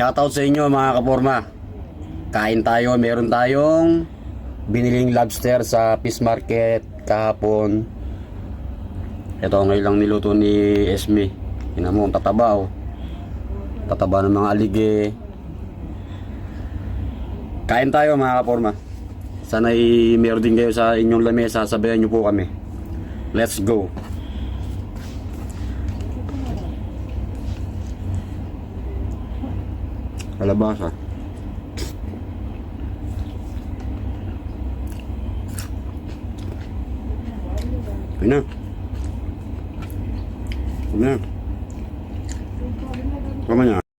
Shoutout sa inyo mga kaporma. Kain tayo, meron tayong biniling lobster sa fish market kahapon. Ito ngayon lang niluto ni Esme. Tingnan mo, ang tataba oh. Tataba ng mga alige. Kain tayo mga kaporma. Sana'y meron din kayo sa inyong lamesa. Sabayan nyo po kami. Let's go. Kalabasa. Yun na. Yun na. Tama niya.